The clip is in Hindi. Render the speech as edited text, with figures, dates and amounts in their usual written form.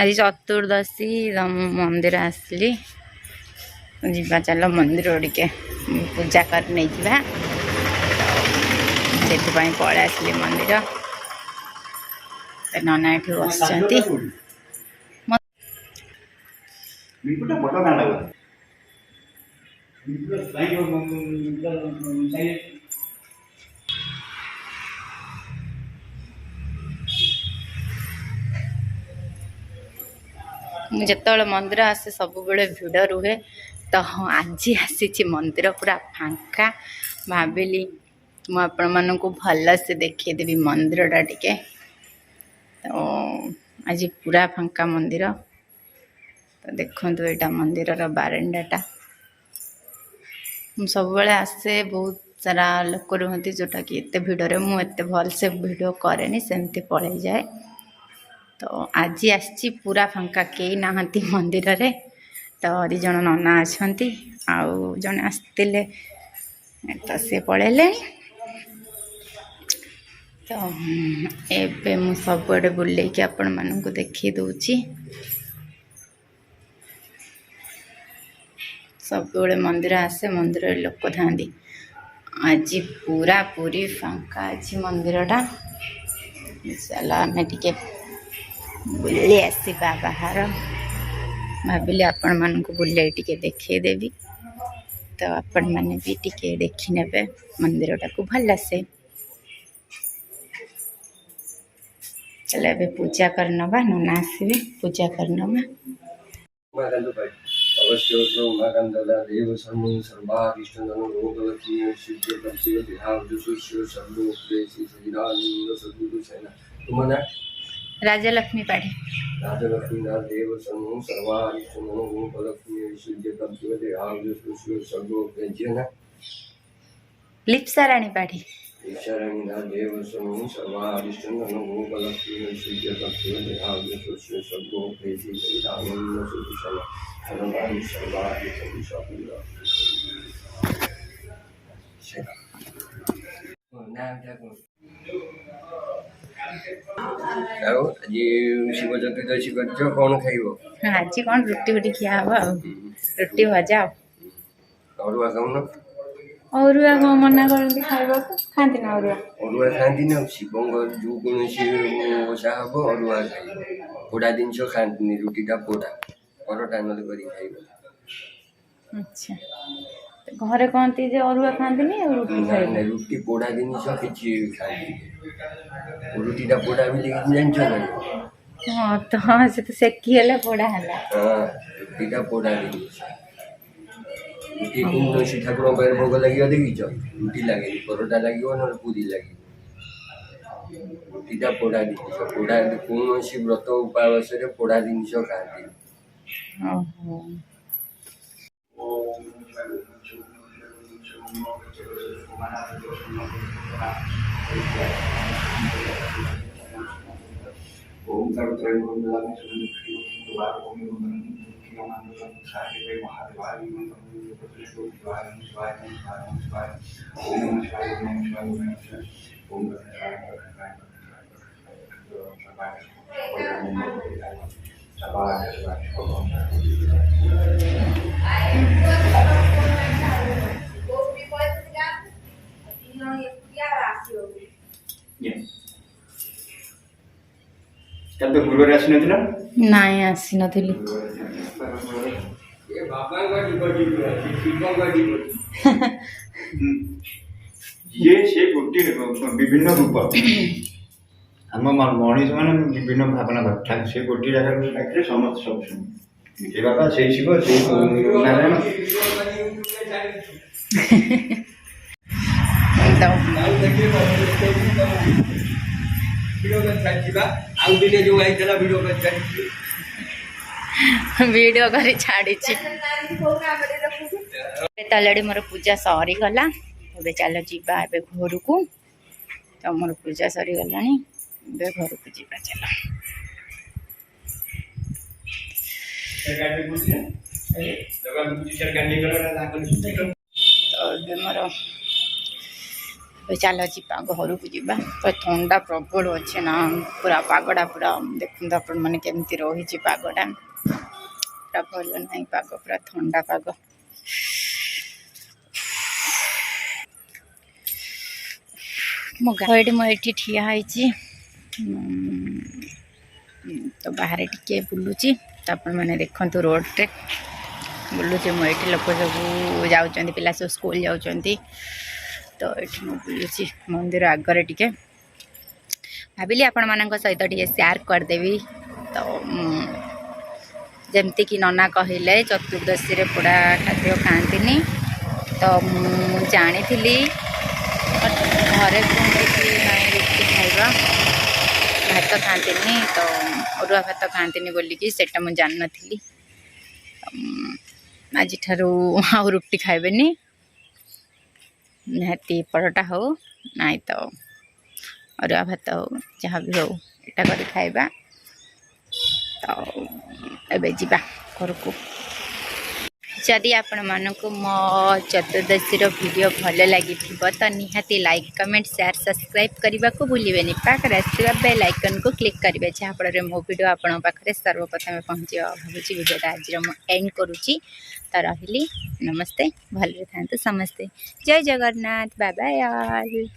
आज चतुर्दशी मंदिर आसली जीवा चल मंदिर टे पूजा कर नहीं जा से पलि आसली मंदिर नना ये बस जिते मंदिर आसे सब बड़े भिड़ रुहे तो आज आसी मंदिर पूरा फांका भाविली मुझे को भल से देखीदेवी मंदिरटा टिके तो आज पूरा फांका मंदिर तो देखो यहाँ मंदिर बारंडाटा सब बड़े आसे बहुत सारा लोक रुहति जोटा कि एत भिड़े मुझे भल से भिडियो कैनि सेमती पलि जाए तो आज आसी पूरा फांका कई नहांती मंदिर रे तो दी जन नना अच्छा आउ जन आसते तो सी पलैले तो एबे मु सबुआडे बुलेकी आपण मानू देखी दूची सब मंदिर आसे मंदिर लोक था आज पूरा पूरी फांका अच्छी मंदिरटा चल आम टे बुले आसवा बाहर भाविली आपण मानू बुले टे देखदेवी तो आपण मैंने भी टे देखी ने मंदिरटा को भल से चलो ए पूजा करनवा नना आसवे पूजा करनवा अवश्य देव सर्व सर्वाधिष्ठानं रोगवती सिद्ध्यपंचय देहावजुषुष्य सर्वोपदेशि सहिदानंद सद्गुरु सेना तुम्हारा राजलक्ष्मी पाठी राजलक्ष्मी देव सर्व सर्वाधिष्ठानं रोगवती सिद्ध्यपंचय देहावजुषुष्य सर्वोपदेशि ना लिप्सा रानी पाठी ईश्वराणी देव सर्व सर्वाधिष्ठानं रोगवती सिद्ध्यपंचय देहावजुषुष्य सर्वोपदेशि सहिदानंद सद्गुरु सेना शिव चतुर्दशी कर कौन खाइब आज कौन रुटी फुटी खिया हवा रुटी भजा अरुआ खाऊन अरुआ को मना करती खाइबा को खाती ना अरुआ खाती ना शिव जो कौन ओषा हम अरुआ खाइ पोड़ा जिनस खाती रुटीटा पोड़ा परोटा न खाइब अच्छा घरे कहती जे अरुआ खाती रुटी रुटी पोड़ा जिनस कि खाती रुटीटा पोड़ा भी जानछ ना हाँ तो हाँ से तो सेकी हेला पोड़ा हला रुटीटा पोड़ा जिनस रुटी तुलसी ठाकुर पाखे भोग लगे देखीच रुटी लगे परोटा लगे ना पूरी लगे रुटीटा पोड़ा जिनस पोड़ा कौन व्रत उपवास पोड़ा जिनस खाती तब तो गुरुवार आसी नथिला नहीं आसी नथिली ये बाबा गाडी बडी शिवो गाडी ये से गोटी विभिन्न रूप हम मनीष मान विभिन्न भावना करता से गोटी जगह डाक्टर समस्त सब ये बाबा से शिव से नारायण वीडियो कर छाड़ी तले मोर पूजा सरी गला ए चल जीवा ए घर को तो मोर पूजा सरी गला घर को जीवा चल तो मोर चल जीवा घर को जीवा तो ठंडा प्रबल अच्छे ना पूरा पागड़ा पूरा देखते आपण मैंने केमती रही पागड़ा पूरा भल ना पाग पूरा ठंडा पाग मो गाड़ी मुझे ठिया तो बाहर टिके बुलूची तो आपण मैंने देखते रोड रे बुलूची मुझे लोक सब जाऊँ पिला सब स्कूल जाऊँच तो ये बुलूची मंदिर आगे टिके भाविली आपण मान सहित टे सेयार करदेवी तो जमती कि नना कहले चतुर्दशी रे पोड़ा खाद्य खाआंतीनी तो जानी घरे कहते कि नाई रुटी खाइबा भात खाआंतीनी तो अरुआ भात खाआंतीनी बोलिकी सेटा मु जान नथिली आज ठारू आउ रुटी खाइबेनी निहाती परोटा हो नाई तो अरुआ भात हो जहाँ भी हो एटा कर खाइबा तो एबे जीवा घर को जदि आपण मानक मो चतुर्दशी वीडियो भल लगी तो निहाती लाइक कमेंट शेयर सब्सक्राइब करने को भूलें पाखे आसवा बेल आइकन को क्लिक करेंगे जहाँफल मो वीडियो आपण पाखे सर्वप्रथम पहुँचे भावी वीडियोटा आज एंड करुच्ची तो रही नमस्ते भले था समस्ते जय जगन्नाथ बाय बाय।